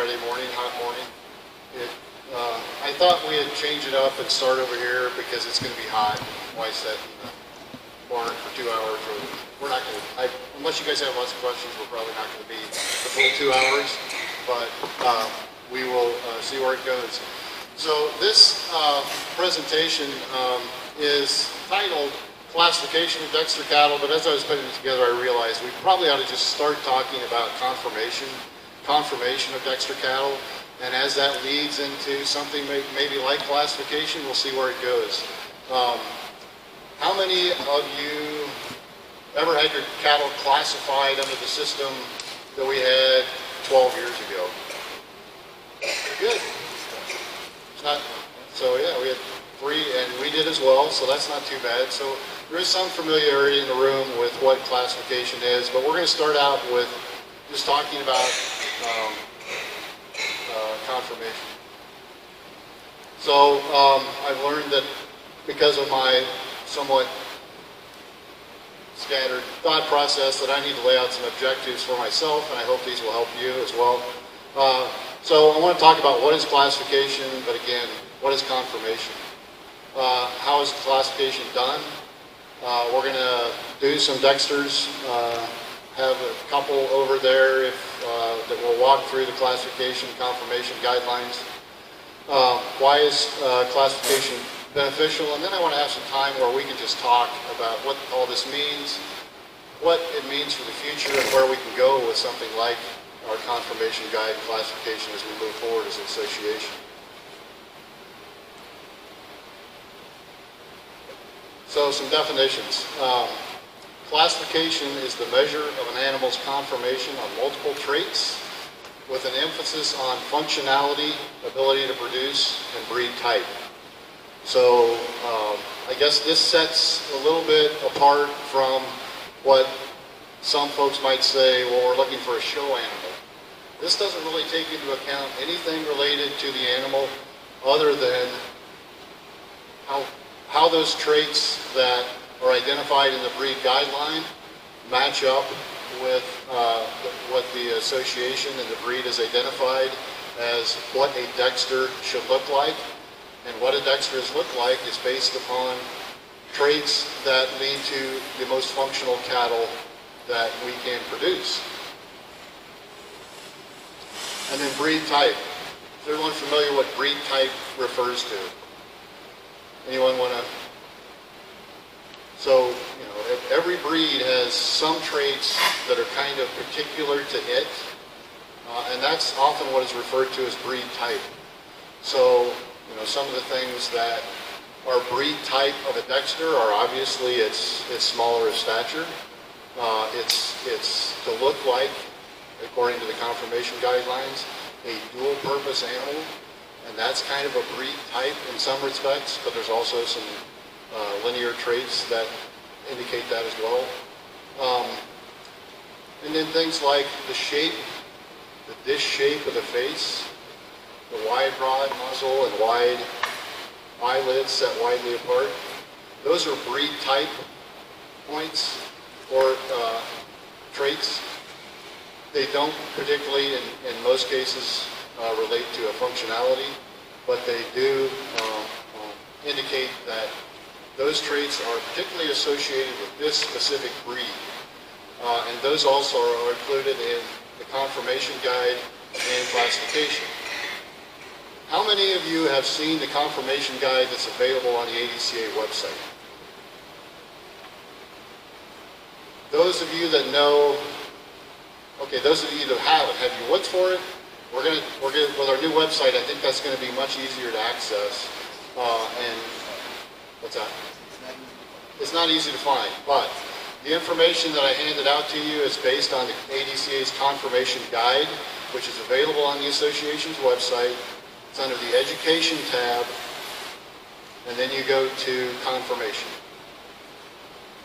Friday morning, hot morning. I thought we'd change it up and start over here because it's going to be hot. Why sit in the barn for 2 hours? We're not going to, unless you guys have lots of questions, we're probably not going to be the full 2 hours, but we will see where it goes. So this presentation is titled Classification of Dexter Cattle, but as I was putting it together, I realized we probably ought to just start talking about conformation of Dexter Cattle, and as that leads into something maybe like classification, we'll see where it goes. How many of you ever had your cattle classified under the system that we had 12 years ago? Good. It's not, so yeah, we had 3, and we did as well, so that's not too bad. So there is some familiarity in the room with what classification is, but we're going to start out with just talking about confirmation. So I've learned that because of my somewhat scattered thought process that I need to lay out some objectives for myself, and I hope these will help you as well. So I want to talk about what is classification, but again, what is confirmation? How is classification done? We're going to do some Dexters, have a couple over there that will walk through the classification confirmation guidelines. Why is classification beneficial? And then I want to have some time where we can just talk about what all this means, what it means for the future, and where we can go with something like our confirmation guide classification as we move forward as an association. So some definitions. Classification is the measure of an animal's conformation on multiple traits with an emphasis on functionality, ability to produce, and breed type. So I guess this sets a little bit apart from what some folks might say, well, we're looking for a show animal. This doesn't really take into account anything related to the animal other than how those traits that are identified in the breed guideline match up with what the association and the breed has identified as what a Dexter should look like. And what a Dexter look like is based upon traits that lead to the most functional cattle that we can produce. And then breed type. Is everyone familiar what breed type refers to? Anyone want to? So, you know, every breed has some traits that are kind of particular to it, and that's often what is referred to as breed type. So, you know, some of the things that are breed type of a Dexter are obviously it's smaller of stature. It's to look like, according to the confirmation guidelines, a dual-purpose animal, and that's kind of a breed type in some respects, but there's also some linear traits that indicate that as well. And then things like the shape, the dish shape of the face, the wide broad muzzle and wide eyelids set widely apart. Those are breed type points or traits. They don't particularly, in most cases, relate to a functionality, but they do indicate that those traits are particularly associated with this specific breed. And those also are included in the confirmation guide and classification. How many of you have seen the confirmation guide that's available on the ADCA website? Those of you that know, okay, those of you that have you looked for it? We're gonna with our new website, I think that's going to be much easier to access. And what's that? It's not easy to find, but the information that I handed out to you is based on the ADCA's confirmation guide, which is available on the association's website. It's under the Education tab, and then you go to Confirmation.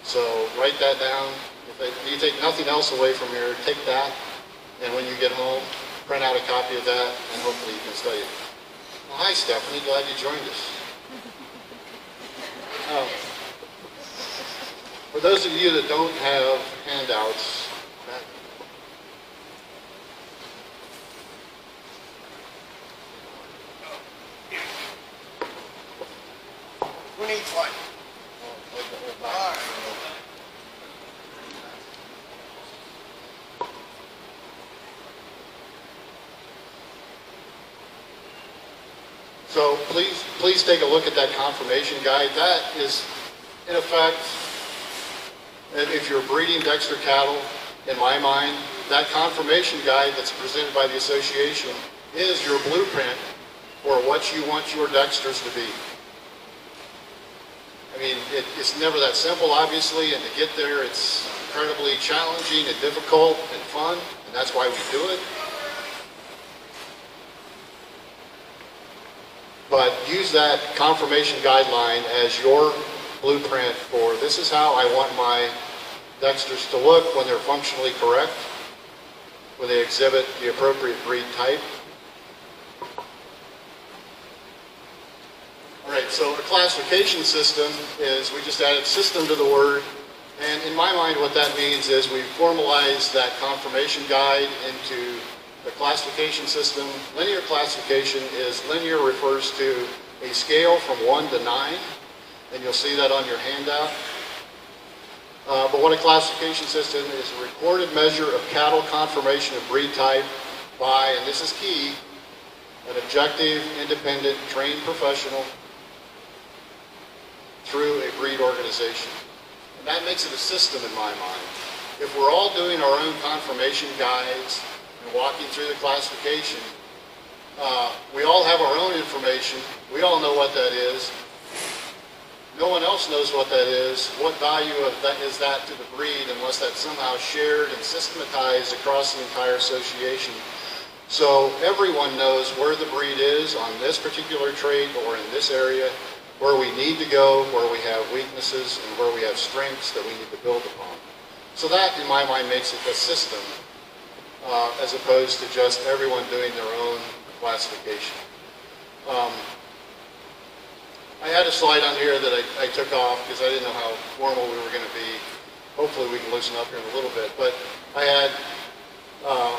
So write that down. If you take nothing else away from here, take that, and when you get home, print out a copy of that, and hopefully you can study it. Well, hi, Stephanie. Glad you joined us. For those of you that don't have handouts, Who needs one? All right. So please take a look at that confirmation guide. That is, in effect, if you're breeding Dexter cattle, in my mind, that confirmation guide that's presented by the association is your blueprint for what you want your Dexters to be. I mean, it's never that simple, obviously, and to get there, it's incredibly challenging and difficult and fun, and that's why we do it. But use that confirmation guideline as your blueprint for this is how I want my Dexters to look when they're functionally correct, when they exhibit the appropriate breed type. All right, so a classification system is, we just added system to the word, and in my mind what that means is we formalize that confirmation guide into the classification system. Linear classification is, linear refers to a scale from 1 to 9, and you'll see that on your handout. But what a classification system is, a recorded measure of cattle confirmation of breed type by, and this is key, an objective, independent, trained professional through a breed organization. And that makes it a system in my mind. If we're all doing our own confirmation guides and walking through the classification, we all have our own information. We all know what that is. No one else knows what that is. What value of that is that to the breed unless that's somehow shared and systematized across the entire association. So everyone knows where the breed is on this particular trait or in this area, where we need to go, where we have weaknesses, and where we have strengths that we need to build upon. So that, in my mind, makes it a system as opposed to just everyone doing their own classification. I had a slide on here that I took off because I didn't know how formal we were going to be. Hopefully we can loosen up here in a little bit. But I had a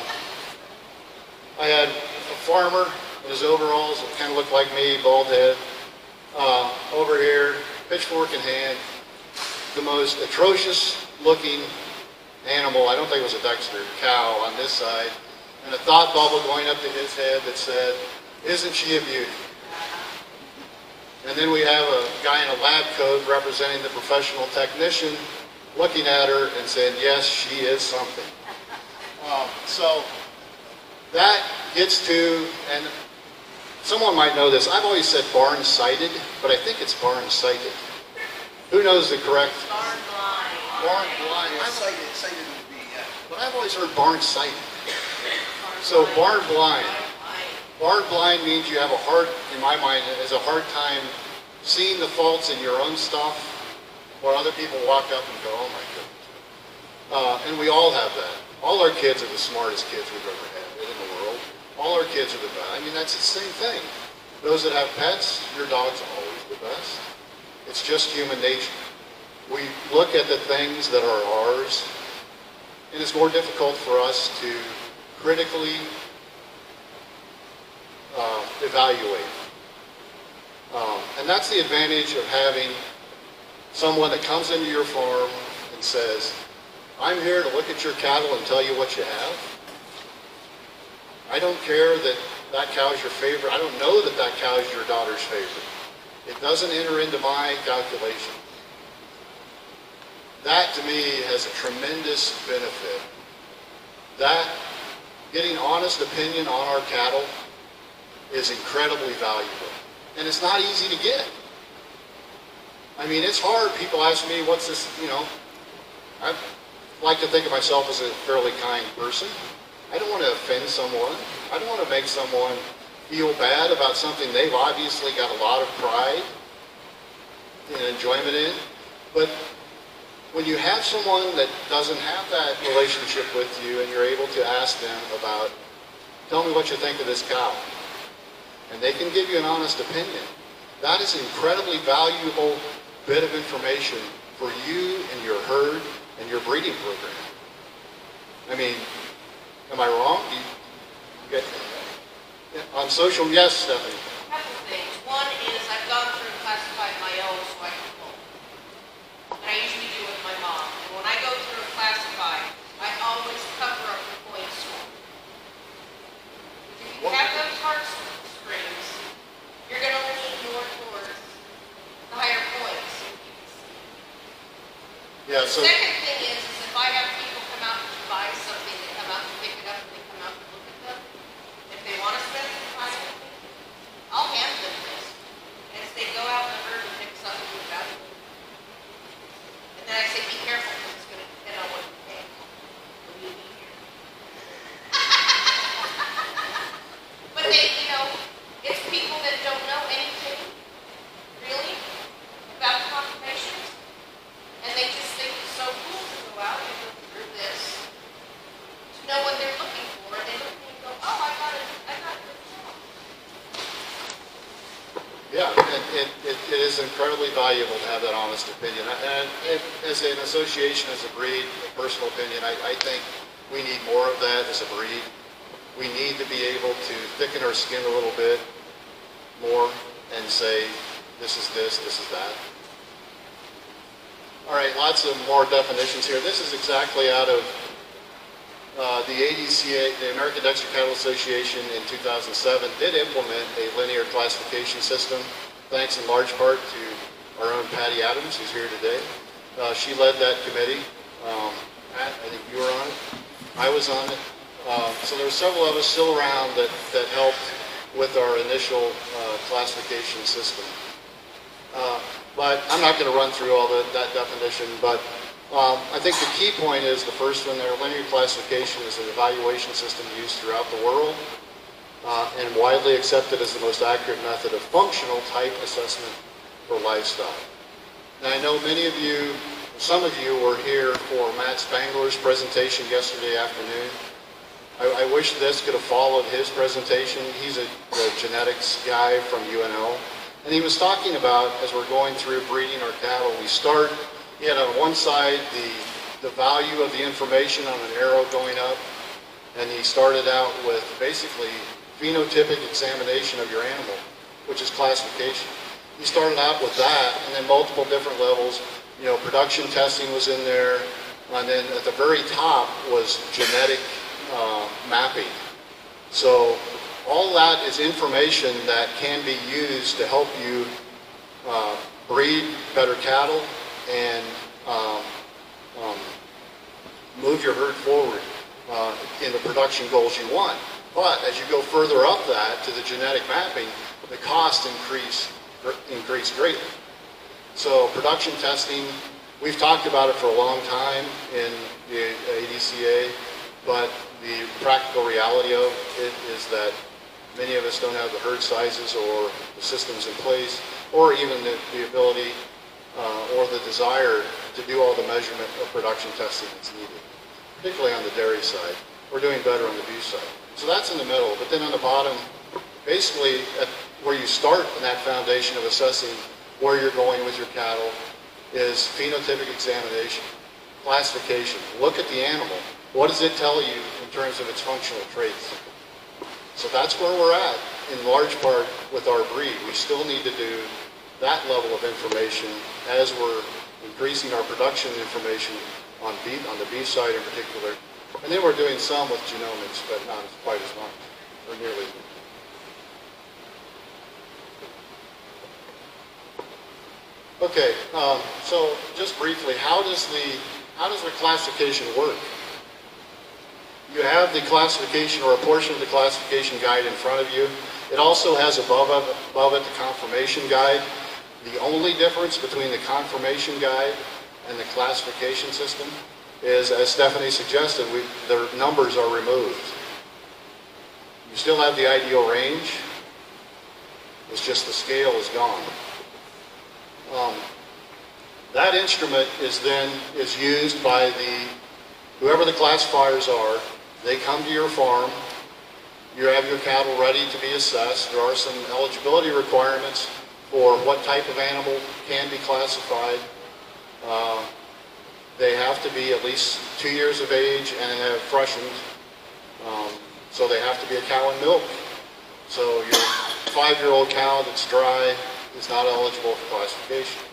farmer in his overalls that kind of looked like me, bald head, over here, pitchfork in hand, the most atrocious looking animal, I don't think it was a Dexter, cow on this side, and a thought bubble going up to his head that said, "Isn't she a beauty?" And then we have a guy in a lab coat representing the professional technician looking at her and saying, "Yes, she is something." So that gets to, and someone might know this, I've always said barn sighted, but I think it's barn sighted. Who knows the correct? Barn blind. Barn blind. Sighted would be, yeah. But I've always heard barn sighted. So barn blind. Barn blind means you have a hard, in my mind, is a hard time seeing the faults in your own stuff, where other people walk up and go, "Oh my goodness." And we all have that. All our kids are the smartest kids we've ever had in the world. All our kids are the best. I mean, that's the same thing. Those that have pets, your dog's always the best. It's just human nature. We look at the things that are ours, and it's more difficult for us to critically evaluate. And that's the advantage of having someone that comes into your farm and says, "I'm here to look at your cattle and tell you what you have. I don't care that that cow is your favorite. I don't know that that cow is your daughter's favorite. It doesn't enter into my calculation." That, to me, has a tremendous benefit. That, getting honest opinion on our cattle is incredibly valuable. And it's not easy to get. I mean, it's hard. People ask me, what's this, I like to think of myself as a fairly kind person. I don't want to offend someone. I don't want to make someone feel bad about something they've obviously got a lot of pride and enjoyment in. But when you have someone that doesn't have that relationship with you and you're able to ask them about, "Tell me what you think of this cow," and they can give you an honest opinion, that is an incredibly valuable bit of information for you and your herd and your breeding program. I mean, am I wrong? On social, yes, Stephanie. A couple things. One is I've gone through and classified my own, so Yeah, so, Second thing is if I have people come out to buy something, they come out to pick it up, and they come out to look at them, if they want to spend some time with me, I'll hand them this. And as they go out in the herd and pick something about it, and then I say, be careful, because it's going to depend on what you pay when you leave here. But they, you know, it's people that don't know anything, really, about confirmations. And they just think it's so cool to go out and go through this to know what they're looking for. And they look at me and go, oh, I got it wrong. yeah, it is incredibly valuable to have that honest opinion. And as an association, as a breed, a personal opinion, I think we need more of that as a breed. We need to be able to thicken our skin a little bit more and say, this is this is that. All right, lots of more definitions here. This is exactly out of the ADCA, the American Dexter Cattle Association in 2007 did implement a linear classification system, thanks in large part to our own Patty Adams, who's here today. She led that committee. Pat, I think you were on it. I was on it. So there were several of us still around that helped with our initial classification system. But I'm not going to run through all that definition, but I think the key point is the first one there. Linear classification is an evaluation system used throughout the world and widely accepted as the most accurate method of functional type assessment for livestock. Now I know many of you, some of you were here for Matt Spangler's presentation yesterday afternoon. I wish this could have followed his presentation. He's a genetics guy from UNL. And he was talking about, as we're going through breeding our cattle, he had on one side the value of the information on an arrow going up, and he started out with basically phenotypic examination of your animal, which is classification. He started out with that, and then multiple different levels. You know, production testing was in there, and then at the very top was genetic mapping. So all that is information that can be used to help you breed better cattle and move your herd forward in the production goals you want. But as you go further up that to the genetic mapping, the costs increase greatly. So production testing, we've talked about it for a long time in the ADCA, but the practical reality of it is that many of us don't have the herd sizes or the systems in place, or even the ability or the desire to do all the measurement of production testing that's needed, particularly on the dairy side. We're doing better on the beef side. So that's in the middle, but then on the bottom, basically at where you start in that foundation of assessing where you're going with your cattle is phenotypic examination, classification. Look at the animal. What does it tell you in terms of its functional traits? So that's where we're at in large part with our breed. We still need to do that level of information as we're increasing our production information on the beef side in particular. And then we're doing some with genomics, but not quite as much, or nearly as much. Okay, so just briefly, how does the classification work? You have the classification or a portion of the classification guide in front of you. It also has above it the confirmation guide. The only difference between the confirmation guide and the classification system is, as Stephanie suggested, their numbers are removed. You still have the ideal range. It's just the scale is gone. That instrument is used by whoever the classifiers are. They come to your farm. You have your cattle ready to be assessed. There are some eligibility requirements for what type of animal can be classified. They have to be at least 2 years of age and have freshened. So they have to be a cow and milk. So your 5-year-old cow that's dry is not eligible for classification.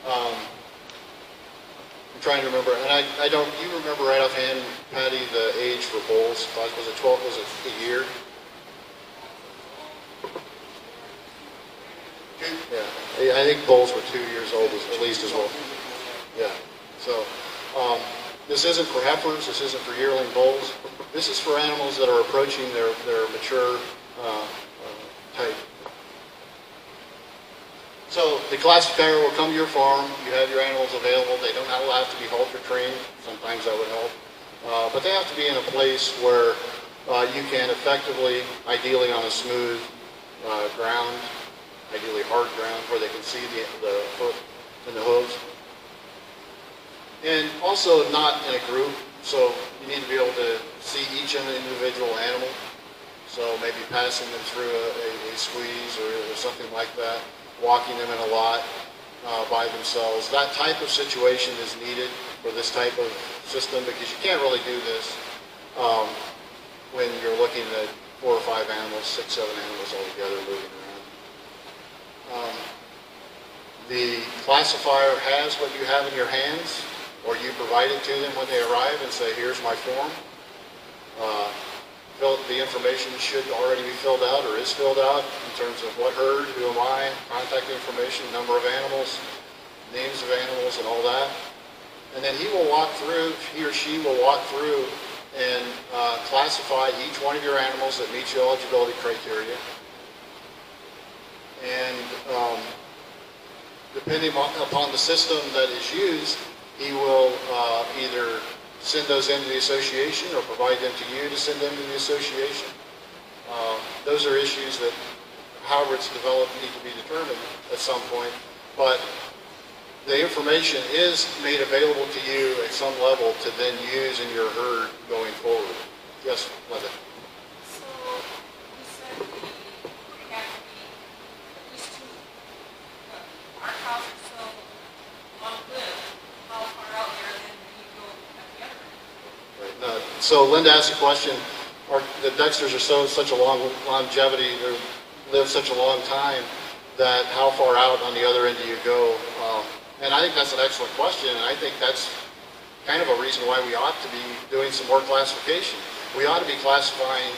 I'm trying to remember, and I don't, you remember right offhand, Patty, the age for bulls? Was it 12, was it a year? Yeah, I think bulls were 2 years old at least as well. Yeah. So this isn't for heifers. This isn't for yearling bulls. This is for animals that are approaching their mature type. So the classifier will come to your farm. You have your animals available. They don't all have to be halter trained. Sometimes that would help. But they have to be in a place where you can effectively, ideally on a smooth ground, ideally hard ground, where they can see the foot and the hooves. And also not in a group. So you need to be able to see each individual animal. So maybe passing them through a squeeze or something like that. Walking them in a lot by themselves. That type of situation is needed for this type of system because you can't really do this when you're looking at 4 or 5 animals, 6, 7 animals all together moving around. The classifier has what you have in your hands, or you provide it to them when they arrive and say, here's my form. The information should already be filled out or is filled out in terms of what herd, who am I, contact information, number of animals, names of animals and all that. And then he or she will walk through and classify each one of your animals that meets your eligibility criteria. And depending upon the system that is used, he will either send those into the association or provide them to you to send them to the association. Those are issues that, however it's developed, need to be determined at some point. But the information is made available to you at some level to then use in your herd going forward. Yes, Linda? So, you said they have to be at least 2. Our cows are so long-lived. How far out there then do you go at the other end? Right. So Linda asked a question. The Dexters are such a long longevity, they live such a long time, that how far out on the other end do you go? And I think that's an excellent question, and I think that's kind of a reason why we ought to be doing some more classification. We ought to be classifying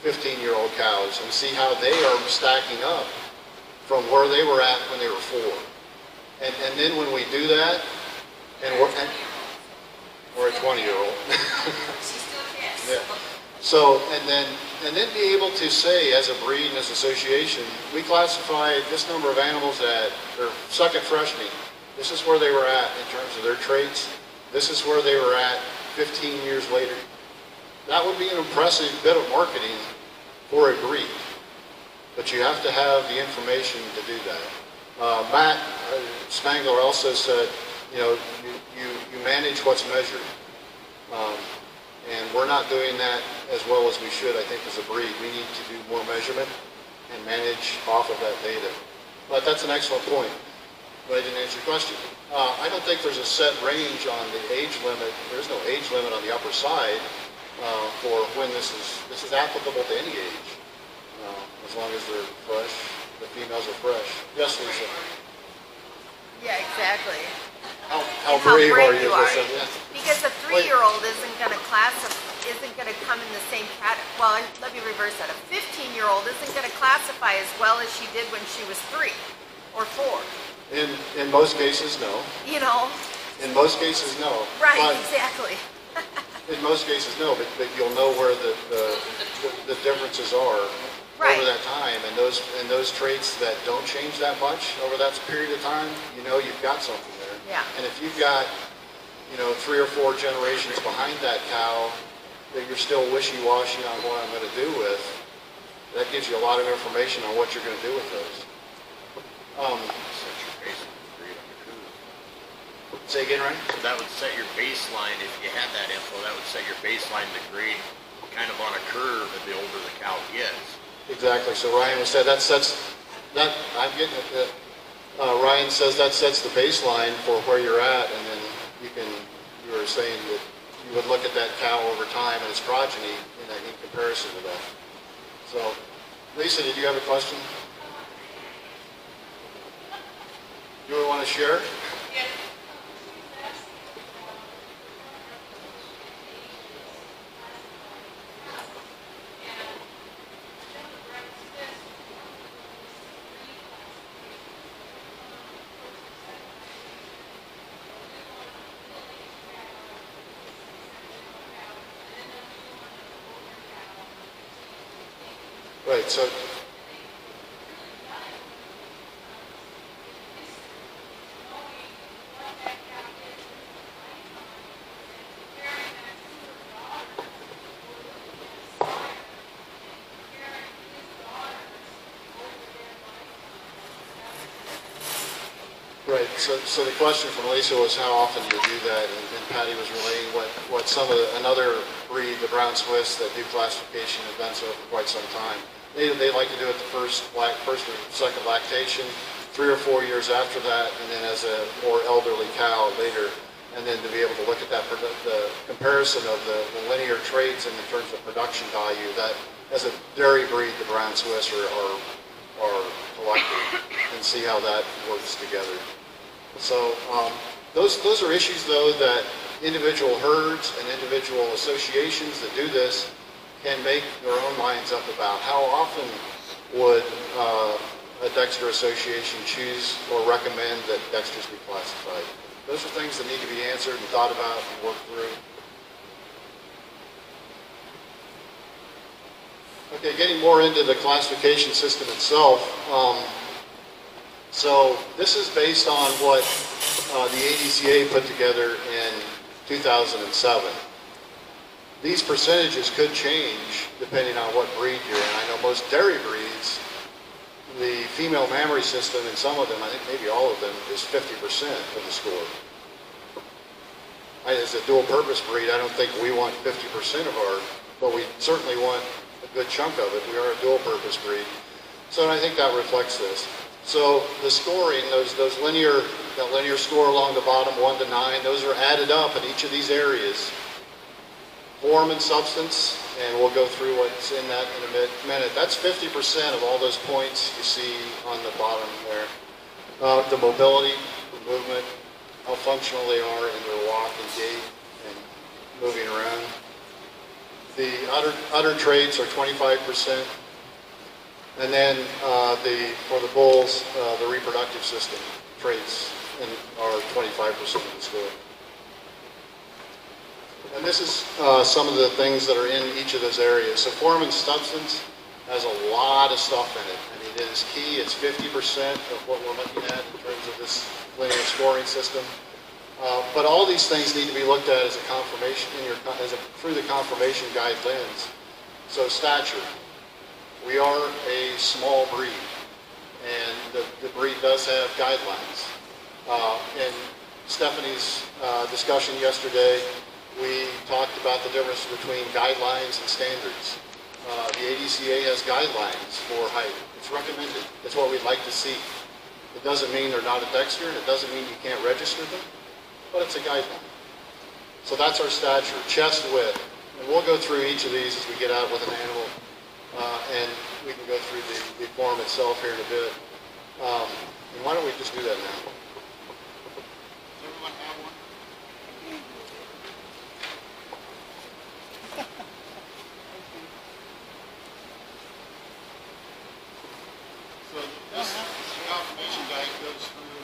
15-year-old cows and see how they are stacking up from where they were at when they were 4. And then when we do that, or a 20-year-old. She still can. Yeah. So, and then be able to say, as a breed and as an association, we classify this number of animals at their second freshening. This is where they were at in terms of their traits. This is where they were at 15 years later. That would be an impressive bit of marketing for a breed. But you have to have the information to do that. Matt Spangler also said, you know, you manage what's measured. And we're not doing that as well as we should, I think, as a breed. We need to do more measurement and manage off of that data. But that's an excellent point. But I didn't answer your question. I don't think there's a set range on the age limit. There's no age limit on the upper side for when this is applicable to any age, as long as they're fresh, the females are fresh. Yes, Lisa? Yeah, exactly. How brave are you? Because a 3-year-old isn't going to come in the same category. Well, let me reverse that. A 15-year-old isn't going to classify as well as she did when she was 3 or 4. In most cases, no. You know? In most cases, no. Right, But exactly. in most cases, no. But you'll know where the differences are Right. over that time, and those traits that don't change that much over that period of time, you know you've got something there. Yeah. And if you've got, 3 or 4 generations behind that cow that you're still wishy-washy on what I'm going to do with, that gives you a lot of information on what you're going to do with those. Set your baseline grade on your cougar. Say again, Ryan? So that would set your baseline, if you had that info, that would set your baseline to grade kind of on a curve the older the cow gets. Exactly. So Ryan was said that sets that. I'm getting it. Ryan says that sets the baseline for where you're at, and then you were saying that you would look at that cow over time and its progeny in comparison to that. So, Lisa, did you have a question? You would want to share? Yes. Right, so, right, so the question from Lisa was how often you do that, and Patty was relaying what some of another breed, the Brown Swiss, that do classification events over quite some time. They like to do it the first or second lactation, 3 or 4 years after that, and then as a more elderly cow later, and then to be able to look at that, the comparison of the linear traits in terms of production value, that as a dairy breed, the Brown Swiss are collected, and see how that works together. So those are issues, though, that individual herds and individual associations that do this can make their own minds up about. How often would a Dexter association choose or recommend that Dexters be classified? Those are things that need to be answered and thought about and worked through. Okay, getting more into the classification system itself. So this is based on what the ADCA put together in 2007. These percentages could change depending on what breed you're in. I know most dairy breeds, the female mammary system in some of them, I think maybe all of them, is 50% of the score. As a dual purpose breed, I don't think we want 50% of our, but we certainly want a good chunk of it. We are a dual purpose breed. So I think that reflects this. So the scoring, that linear score along the bottom, 1 to 9, those are added up in each of these areas. Form and substance, and we'll go through what's in that in a minute. That's 50% of all those points you see on the bottom there. The mobility, the movement, how functional they are in their walk and gait and moving around. The udder traits are 25%. And then for the bulls, the reproductive system traits are 25% of the score. And this is some of the things that are in each of those areas. So form and substance has a lot of stuff in it. I mean, it is key. It's 50% of what we're looking at in terms of this linear scoring system. But all these things need to be looked at as a confirmation through the confirmation guide lens. So stature. We are a small breed, and the breed does have guidelines. In Stephanie's discussion yesterday, we talked about the difference between guidelines and standards. The ADCA has guidelines for height. It's recommended. It's what we'd like to see. It doesn't mean they're not a Dexter, and it doesn't mean you can't register them, but it's a guideline. So that's our stature, chest width. And we'll go through each of these as we get out with an animal, and we can go through the form itself here in a bit. And why don't we just do that now? Does everyone have one? So this confirmation guide goes through.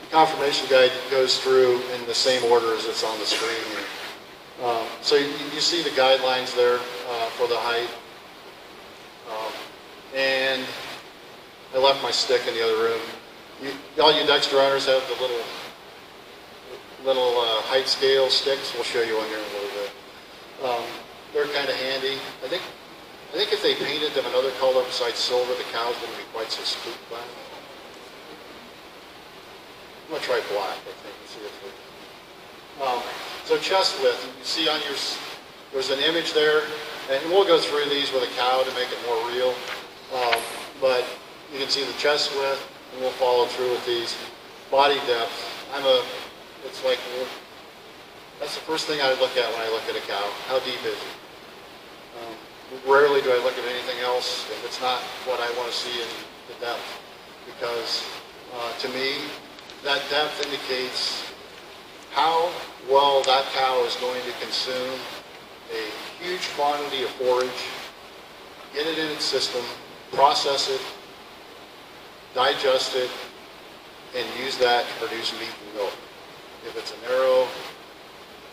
The confirmation guide goes through in the same order as it's on the screen here. So you see the guidelines there for the height. And I left my stick in the other room. All you Dexter owners have the little height scale sticks. We'll show you one here in a little bit. They're kind of handy. I think if they painted them another color besides silver, the cows wouldn't be quite so spooked by them. I'm gonna try black, I think, and see if it. So chest width, you see on there's an image there, and we'll go through these with a cow to make it more real. But you can see the chest width, and we'll follow through with these. Body depth, it's like, that's the first thing I look at when I look at a cow. How deep is it? Rarely do I look at anything else if it's not what I want to see in the depth. Because to me, that depth indicates how well that cow is going to consume a huge quantity of forage, get it in its system, process it, digest it, and use that to produce meat and milk. If it's a narrow,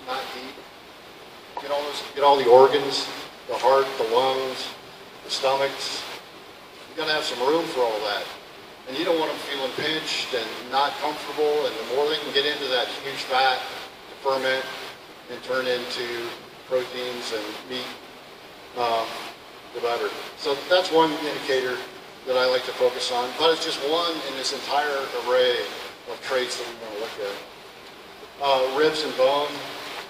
not deep, get all the organs the heart, the lungs, the stomachs. You gotta have some room for all that. And you don't want them feeling pinched and not comfortable, and the more they can get into that huge vat to ferment and turn into proteins and meat, the better. So that's one indicator that I like to focus on, but it's just one in this entire array of traits that we want to look at. Ribs and bone,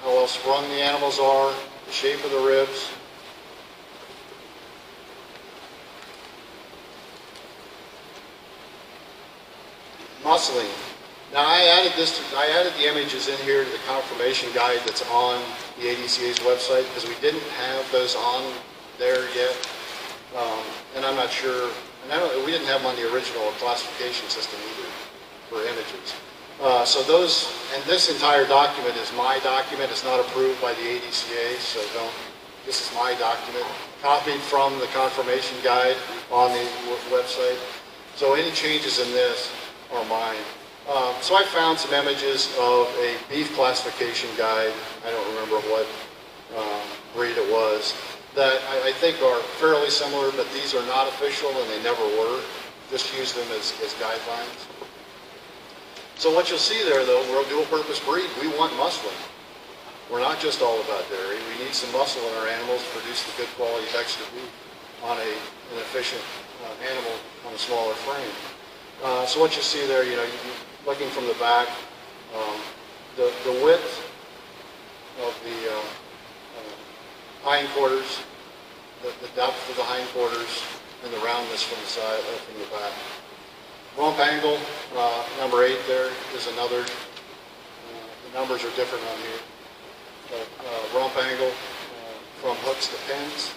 how well sprung the animals are, the shape of the ribs. Muscling. Now I added the images in here to the confirmation guide that's on the ADCA's website because we didn't have those on there yet, and I'm not sure. And we didn't have them on the original classification system either for images. So those, and this entire document is my document. It's not approved by the ADCA, so don't. This is my document, copied from the confirmation guide on the website. So any changes in this are mine. So I found some images of a beef classification guide. I don't remember what breed it was, that I think are fairly similar, but these are not official and they never were. Just use them as guidelines. So what you'll see there, though, we're a dual-purpose breed. We want muscling. We're not just all about dairy. We need some muscle in our animals to produce the good quality Dexter beef on an efficient animal on a smaller frame. So what you see there, you know, looking from the back, the width of the hindquarters, the depth of the hindquarters, and the roundness from the side, from the back. Rump angle, number 8 there is another. The numbers are different on here. But, rump angle from hooks to pins.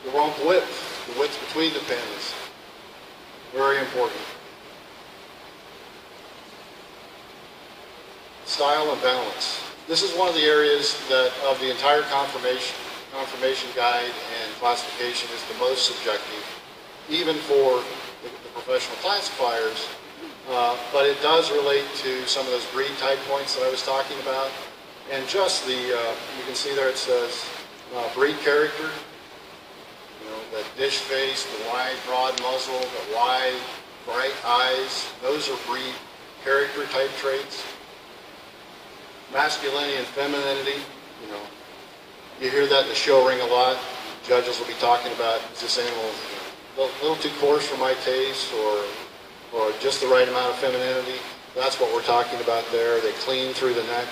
The rump width, the width between the pins, very important. Style and balance. This is one of the areas that of the entire confirmation guide and classification is the most subjective, even for the professional classifiers, but it does relate to some of those breed type points that I was talking about. And just the, you can see there it says breed character, you know, the dish face, the wide, broad muzzle, the wide, bright eyes, those are breed character type traits. Masculinity and femininity, you know, you hear that in the show ring a lot. Judges will be talking about, is this animal a little too coarse for my taste, or just the right amount of femininity? That's what we're talking about there. They clean through the neck.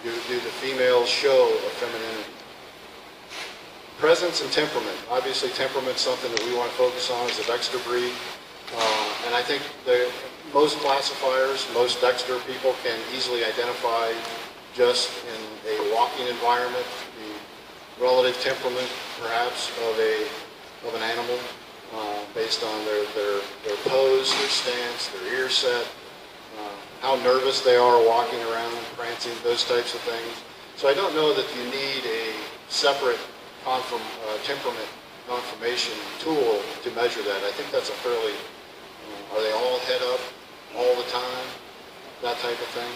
Do the females show of femininity? Presence and temperament. Obviously, temperament's something that we want to focus on as a Dexter breed. And I think most classifiers, most Dexter people can easily identify just in a walking environment the relative temperament, perhaps, of an animal based on their pose, their stance, their ear set, how nervous they are walking around, prancing, those types of things. So I don't know that you need a separate temperament confirmation tool to measure that. I think that's a fairly, are they all head up all the time? That type of thing.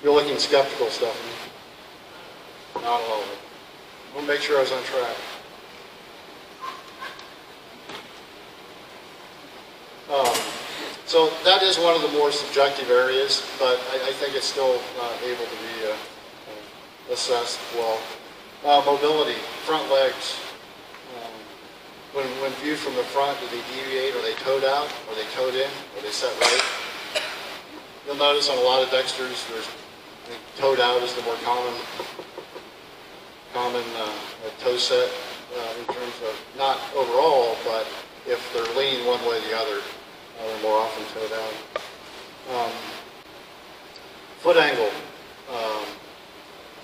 You're looking skeptical, Stephanie. Not all of it. I want to make sure I was on track. So that is one of the more subjective areas, but I think it's still able to be assessed well. Mobility, front legs. When viewed from the front, do they deviate? Are they toed out? Are they toed in? Are they set right? You'll notice on a lot of Dexters, toed out is the more common toe set in terms of not overall, but if they're leaning one way or the other, they're more often toed out. Foot angle.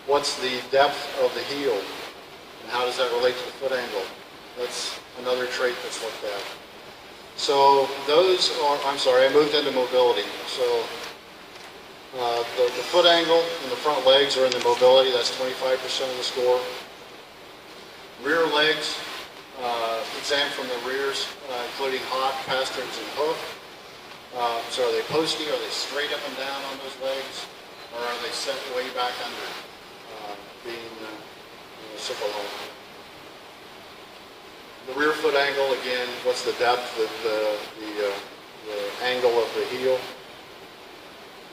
What's the depth of the heel, and how does that relate to the foot angle? That's another trait that's looked at. So those are, I'm sorry, I moved into mobility. So the foot angle and the front legs are in the mobility. That's 25% of the score. Rear legs, examined from the rears, including hock, pasterns, and hoof. So are they posty? Are they straight up and down on those legs? Or are they set way back under? being sickle home. The rear foot angle, again, what's the depth, the angle of the heel.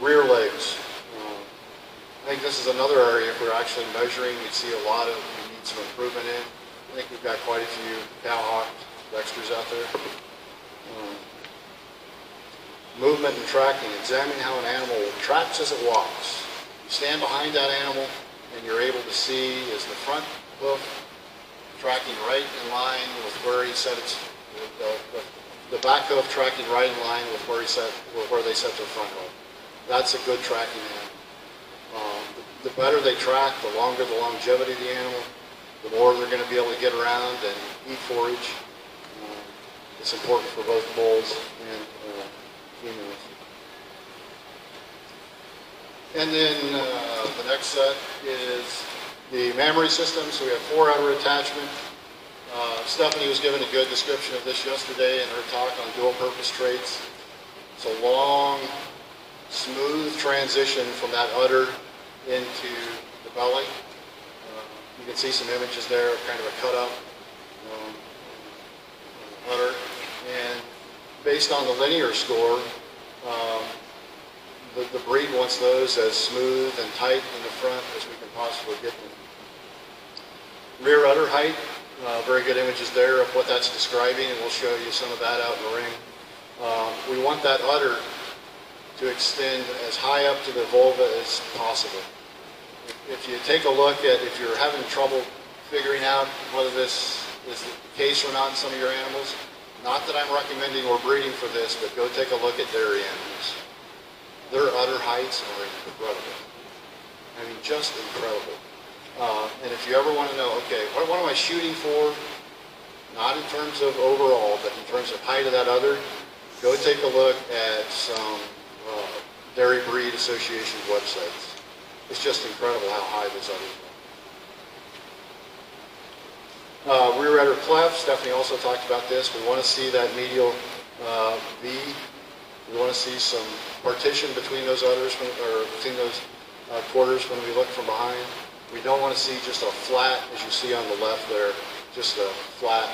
Rear legs. I think this is another area if we're actually measuring, we see a lot of, we need some improvement in. I think we've got quite a few cowhawk Dexters out there. Movement and tracking. Examine how an animal tracks as it walks. You stand behind that animal and you're able to see is the front hoof tracking right in line with where he set its, the back hoof tracking right in line with where they set their front hoof. That's a good tracking animal. The better they track, the longer the longevity of the animal, the more they're going to be able to get around and eat forage. It's important for both bulls and females. And then the next set is the mammary system. So we have 4 outer attachment. Stephanie was given a good description of this yesterday in her talk on dual purpose traits. It's a long, smooth transition from that udder into the belly. You can see some images there of kind of a cut up udder. And based on the linear score, the breed wants those as smooth and tight in the front as we can possibly get them. Rear udder height, very good images there of what that's describing, and we'll show you some of that out in the ring. We want that udder to extend as high up to the vulva as possible. If you take a look at, if you're having trouble figuring out whether this is the case or not in some of your animals, not that I'm recommending or breeding for this, but go take a look at dairy animals. Their udder heights are incredible. I mean, just incredible. And if you ever want to know, okay, what am I shooting for? Not in terms of overall, but in terms of height of that udder, go take a look at some Dairy Breed Association websites. It's just incredible how high those udders are. Rear udder cleft, Stephanie also talked about this. We want to see that medial V. We want to see some partition between those udders, or between those quarters when we look from behind. We don't want to see just a flat, as you see on the left there, just a flat,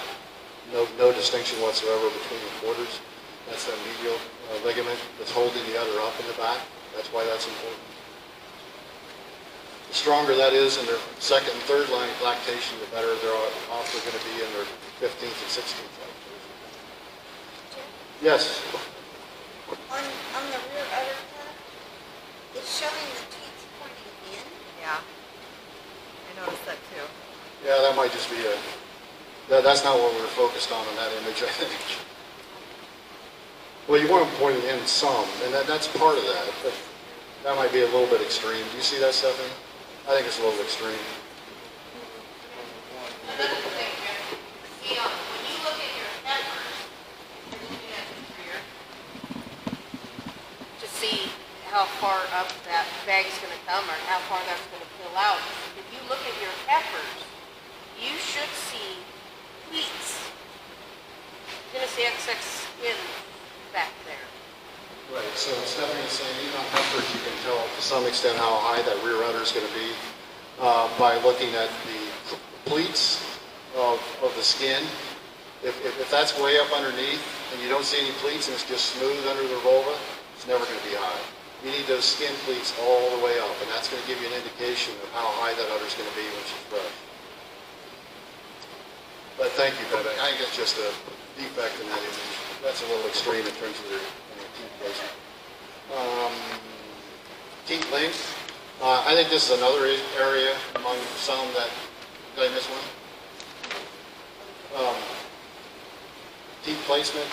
no distinction whatsoever between the quarters. That's that medial ligament that's holding the udder up in the back. That's why that's important. The stronger that is in their second and third line lactation, the better they're also going to be in their 15th and 16th lactation. Yes? On the rear udder cup, it's showing the teeth pointing in. Yeah. I noticed that too. Yeah, that might just be that's not what we're focused on in that image, I think. Well, you want them pointing in some, and that's part of that. But that might be a little bit extreme. Do you see that, Stephanie? I think it's a little extreme. Another thing, Jim, see, when you look at your heifers, you're looking at the rear to see how far up that bag is going to come or how far that's going to fill out. If you look at your heifers, you should see pleats. You're going to see XX skin back there. Right, so Stephanie is saying even on heifers you can tell to some extent how high that rear udder is going to be by looking at the pleats of the skin. If that's way up underneath and you don't see any pleats and it's just smooth under the vulva, it's never going to be high. You need those skin pleats all the way up, and that's going to give you an indication of how high that udder is going to be when she's fresh. But thank you, Bebe. I think it's just a defect in that image. That's a little extreme in terms of their teeth placement. Teeth length. I think this is another area among some that, did I miss one? Teeth placement.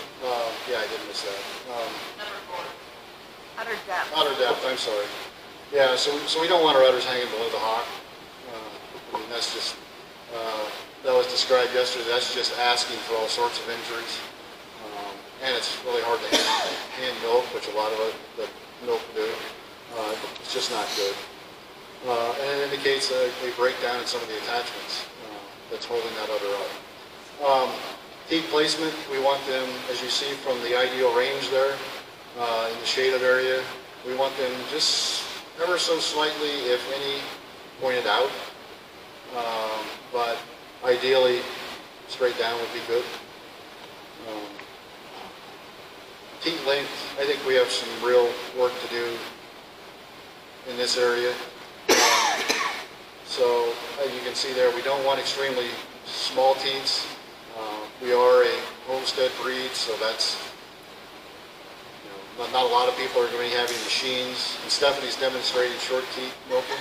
Yeah, I did miss that. Number 4. Udder depth. Udder depth, I'm sorry. Yeah, so we don't want our udders hanging below the hock. I mean, that's just, that was described yesterday, that's just asking for all sorts of injuries. And it's really hard to hand milk, which a lot of the milk do. It's just not good. And it indicates a breakdown in some of the attachments that's holding that udder up. Teeth placement, we want them, as you see from the ideal range there, in the shaded area, we want them just ever so slightly, if any, pointed out. But ideally, straight down would be good. Teat length, I think we have some real work to do in this area. So you can see there, we don't want extremely small teats. We are a homestead breed, so that's, not a lot of people are going to be having machines. And Stephanie's demonstrating short teat milking.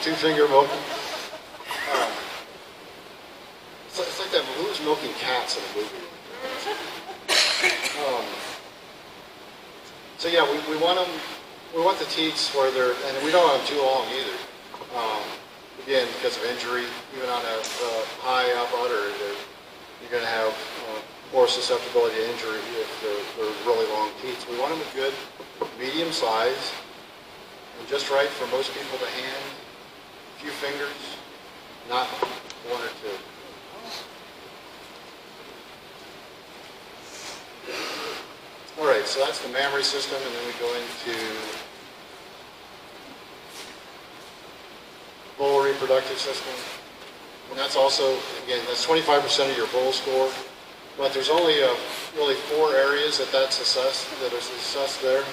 Two-finger milking. It's like that, who's milking cats in a movie? So yeah, we want them, we want the teats where they're, and we don't want them too long either. Again, because of injury, even on a high udder, you're going to have more susceptibility to injury if they're really long teats. We want them a good medium size and just right for most people to hand. A few fingers, not one or two. All right, so that's the mammary system, and then we go into bull reproductive system. And that's also, again, that's 25% of your bull score. But there's only really 4 areas that's assessed, that is assessed there.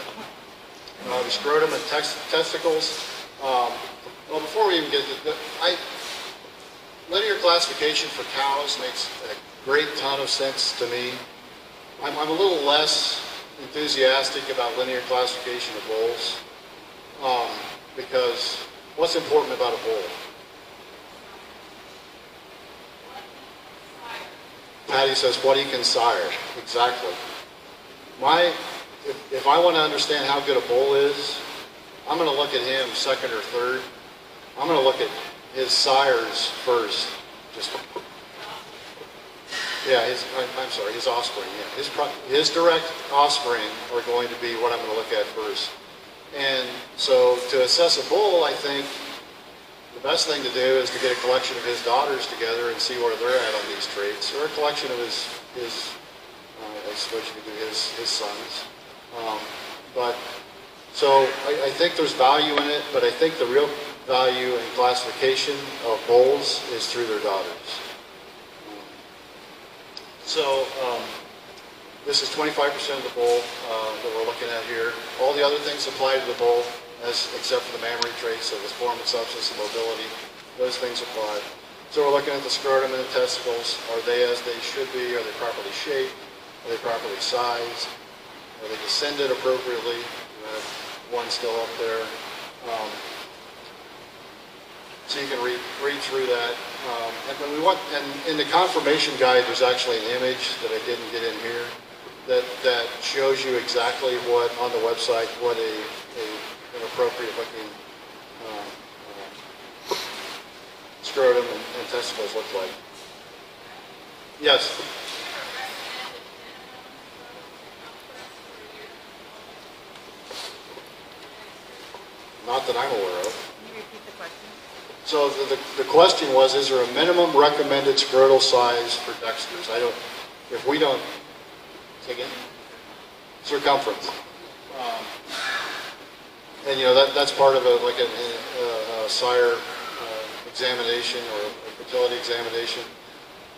The scrotum and testicles. Well, before we even get to linear classification for cows makes a great ton of sense to me. I'm a little less enthusiastic about linear classification of bulls because what's important about a bull? Patty says what he can sire. Exactly. If I want to understand how good a bull is, I'm going to look at him second or third. I'm going to look at his sires first. His offspring. Yeah, his direct offspring are going to be what I'm going to look at first. And so to assess a bull, I think the best thing to do is to get a collection of his daughters together and see where they're at on these traits, or a collection of his I suppose you could do his sons. So I think there's value in it, but I think the real value in classification of bulls is through their daughters. So this is 25% of the bull that we're looking at here. All the other things apply to the bull, except for the mammary traits, so the form and substance and mobility. Those things apply. So we're looking at the scrotum and the testicles. Are they as they should be? Are they properly shaped? Are they properly sized? Are they descended appropriately? One still up there. So you can read through that. And in the confirmation guide, there's actually an image that I didn't get in here that shows you exactly what on the website what an appropriate looking scrotum and testicles look like. Yes. Not that I'm aware of. Can you repeat the question? So the question was, is there a minimum recommended scrotal size for Dexters? If we don't, take it, circumference. And that's part of a sire examination or a fertility examination.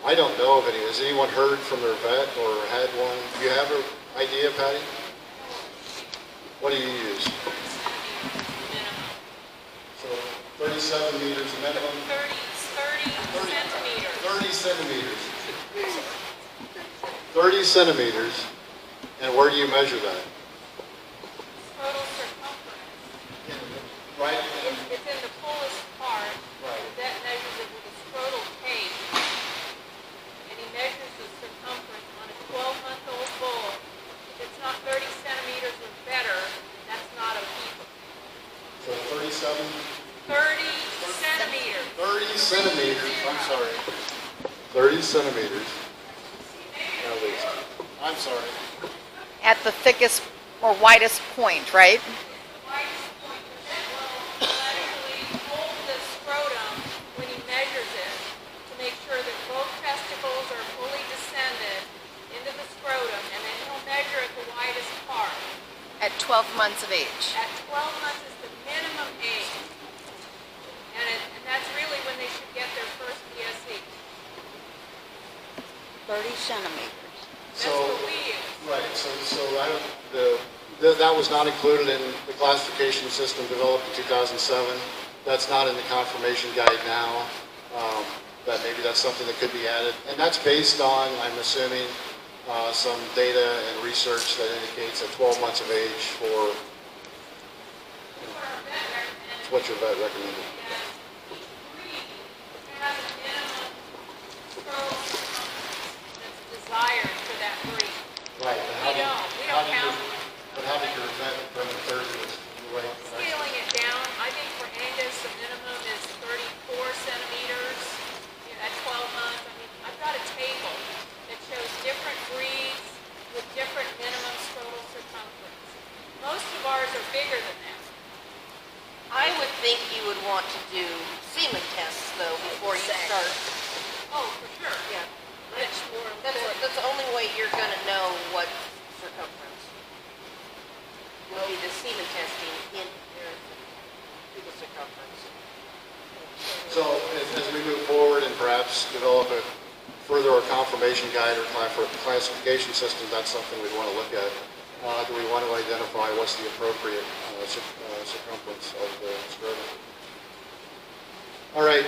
I don't know of any. Has anyone heard from their vet or had one? Do you have an idea, Patty? What do you use? 37 meters minimum. 30 centimeters. 30 centimeters. 30 centimeters. And where do you measure that? Total circumference. Right? It's in the fullest part. Right. That measures it with a scrotal tape. And he measures the circumference on a 12-month-old bull. If it's not 30 centimeters or better, that's not a keeper. So 37? 30 centimeters. 30 centimeters. I'm sorry. 30 centimeters. At least. I'm sorry. At the thickest or widest point, right? The widest point, that will actually hold the scrotum when he measures it to make sure that both testicles are fully descended into the scrotum, and then he'll measure at the widest part. At 12 months of age. At 12 months is the minimum age. And that's really when they should get their first BSE. 30 centimeters. That's So, what we use. right, so that was not included in the classification system developed in 2007. That's not in the confirmation guide now. That maybe that's something that could be added. And that's based on, I'm assuming, some data and research that indicates at 12 months of age for what your vet recommended. Has a minimum scrotal that's desired for that breed. Right. We don't count. But how did your vet determine 30 was the right? Scaling it down, I think for Angus, the minimum is 34 centimeters at 12 months. I mean, I've got a table that shows different breeds with different minimum scrotal circumference. Most of ours are bigger than that. I would think you would want to do semen tests though before you start. Oh, for sure. Yeah. Much more That's the only way you're gonna know what circumference. Will be the semen testing in your fetal circumference. So as we move forward and perhaps develop a further a confirmation guide or classification system, that's something we'd want to look at. Do we want to identify what's the appropriate circumference of the scrotum? All right,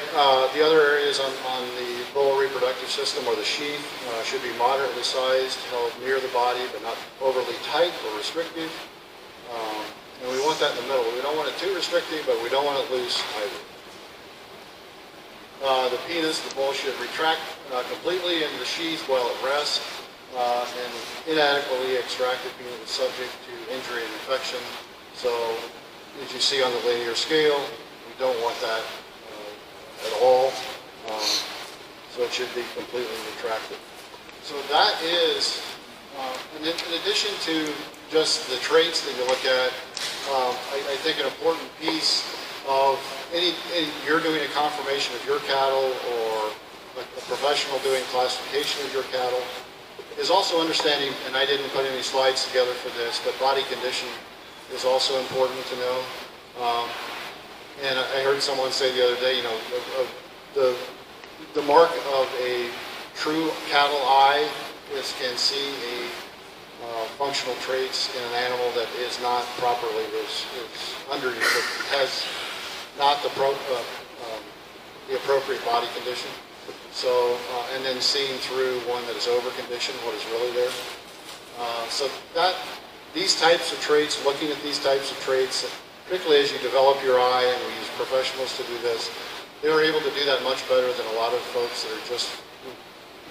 the other areas on the lower reproductive system or the sheath should be moderately sized, held near the body, but not overly tight or restrictive. And we want that in the middle. We don't want it too restrictive, but we don't want it loose either. The penis, the bull should retract completely into the sheath while at rest, and inadequately extracted penis is subject to injury and infection. So, as you see on the linear scale, we don't want that at all. So it should be completely retracted. So that is, in addition to just the traits that you look at, I think an important piece of you're doing a confirmation of your cattle or a professional doing classification of your cattle is also understanding, and I didn't put any slides together for this, but body condition is also important to know. And I heard someone say the other day, you know, the mark of a true cattle eye can see functional traits in an animal that is not properly is has not the appropriate body condition. So and then seeing through one that is over conditioned, what is really there. So that these types of traits, looking at these types of traits, particularly as you develop your eye, and we use professionals to do this, they were able to do that much better than a lot of folks that are just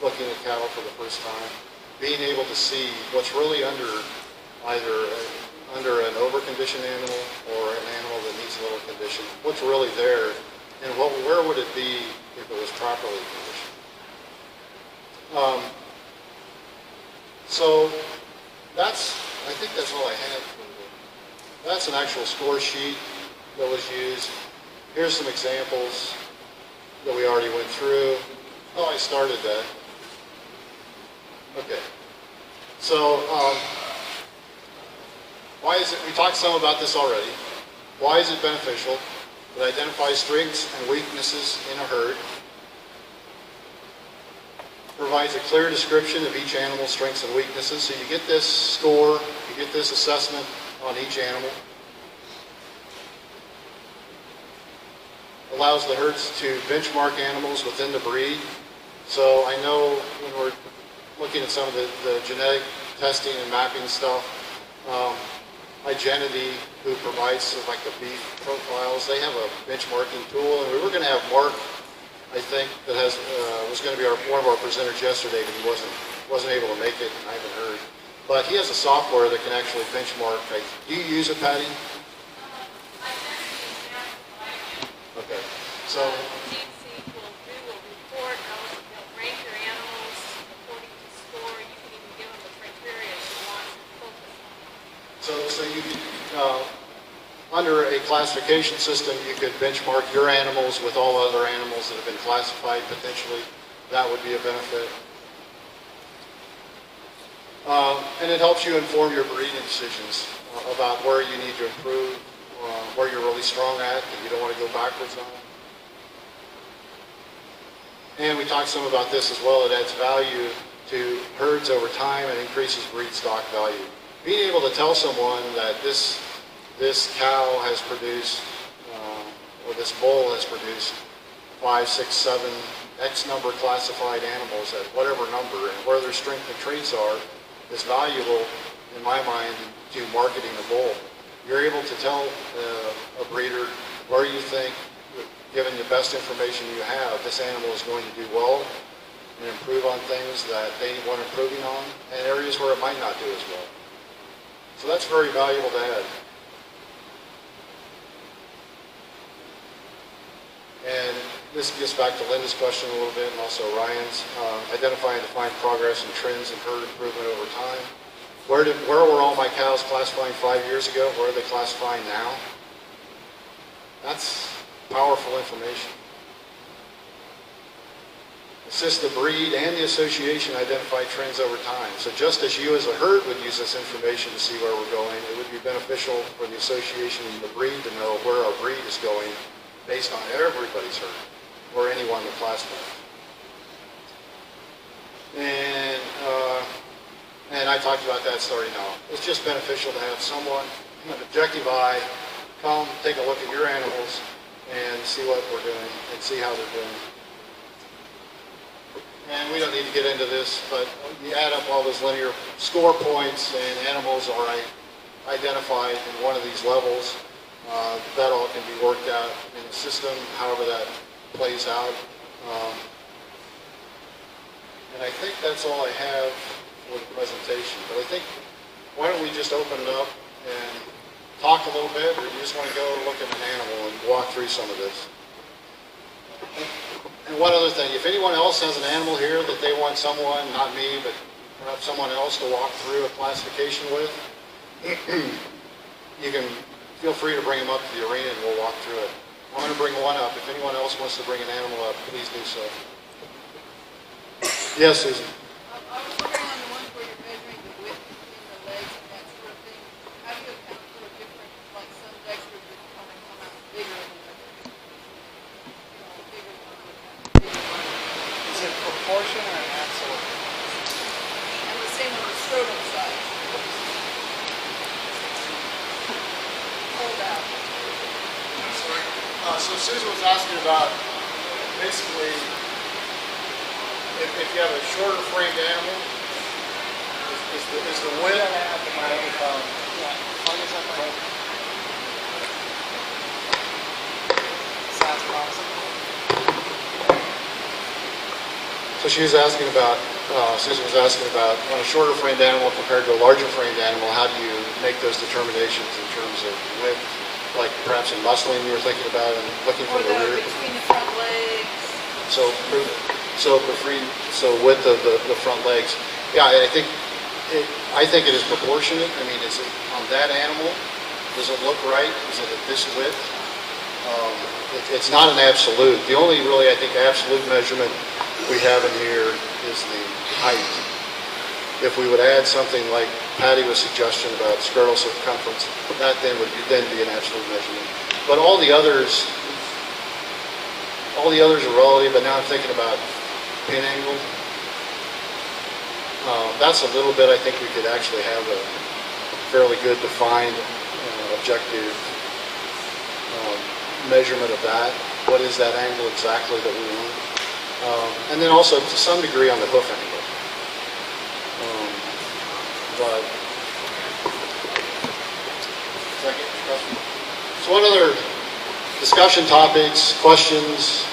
looking at cattle for the first time. Being able to see what's really under an over-conditioned animal or an animal that needs a little condition, what's really there, and where would it be if it was properly conditioned. So I think that's all I had. That's an actual score sheet that was used. Here's some examples that we already went through. Oh, I started that. Okay. So, why is it, we talked some about this already. Why is it beneficial? It identifies strengths and weaknesses in a herd. Provides a clear description of each animal's strengths and weaknesses. So you get this score, you get this assessment on each animal. Allows the herds to benchmark animals within the breed. So I know when we're looking at some of the genetic testing and mapping stuff, Identity, who provides like the beef profiles, they have a benchmarking tool, and we were going to have Mark, I think, that was going to be one of our presenters yesterday, but he wasn't able to make it, and I haven't heard. But he has a software that can actually benchmark. Do you use it, Patty? Okay. So. DeepSeek will do a report. They'll rank your animals according to score. You can even give them the criteria you want to focus on. So you could, under a classification system, you could benchmark your animals with all other animals that have been classified potentially. That would be a benefit. And it helps you inform your breeding decisions about where you need to improve where you're really strong at that you don't want to go backwards on. And we talked some about this as well. It adds value to herds over time and increases breed stock value. Being able to tell someone that this cow has produced, or this bull has produced 5, 6, 7, X number classified animals at whatever number, and where their strength and traits are, is valuable in my mind to marketing a bull. You're able to tell a breeder where you think, given the best information you have, this animal is going to do well and improve on things that they want improving on, and areas where it might not do as well. So that's very valuable to add. And this gets back to Linda's question a little bit, and also Ryan's. Identify and define progress and trends in herd improvement over time. Where were all my cows classifying 5 years ago? Where are they classifying now? That's powerful information. Assist the breed and the association identify trends over time. So just as you as a herd would use this information to see where we're going, it would be beneficial for the association and the breed to know where our breed is going based on everybody's herd, or anyone that classifies. And I talked about that starting off. It's just beneficial to have someone, an objective eye, come take a look at your animals and see what we're doing and see how they're doing. And we don't need to get into this, but you add up all those linear score points and animals are identified in one of these levels. That all can be worked out in the system, however that plays out. And I think that's all I have for the presentation. But I think, why don't we just open it up and talk a little bit, or you just want to go look at an animal and walk through some of this? And one other thing, if anyone else has an animal here that they want someone, not me, but perhaps someone else to walk through a classification with, you can feel free to bring them up to the arena and we'll walk through it. I'm going to bring one up. If anyone else wants to bring an animal up, please do so. Yes, Susan. I was wondering on the ones where you're measuring the width between the legs and that sort of thing, how do you account for a difference, like some Dexters would come out bigger than others? Bigger one would have bigger one. Is it proportion or an absolute? And the same on the scrotum size. Hold out. So Susan was asking about basically if you have a shorter framed animal, is the width. Sounds promising. So she was asking about, Susan was asking about on a shorter framed animal compared to a larger framed animal, how do you make those determinations in terms of width? Like perhaps in muscling you were thinking about and looking for Or the rear. between the front legs. So width of the front legs. Yeah, I think it is proportionate. I mean, is it on that animal? Does it look right? Is it at this width? It's not an absolute. The only really, I think, absolute measurement we have in here is the height. If we would add something like Patty was suggesting about scrotal circumference, that then would be an absolute measurement. But all the others are relative, but now I'm thinking about pin angle. That's a little bit, I think we could actually have a fairly good defined objective measurement of that. What is that angle exactly that we want? And then also to some degree on the hoof angle. But so what other discussion topics, questions?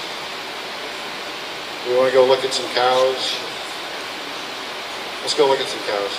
We want to go look at some cows. Let's go look at some cows.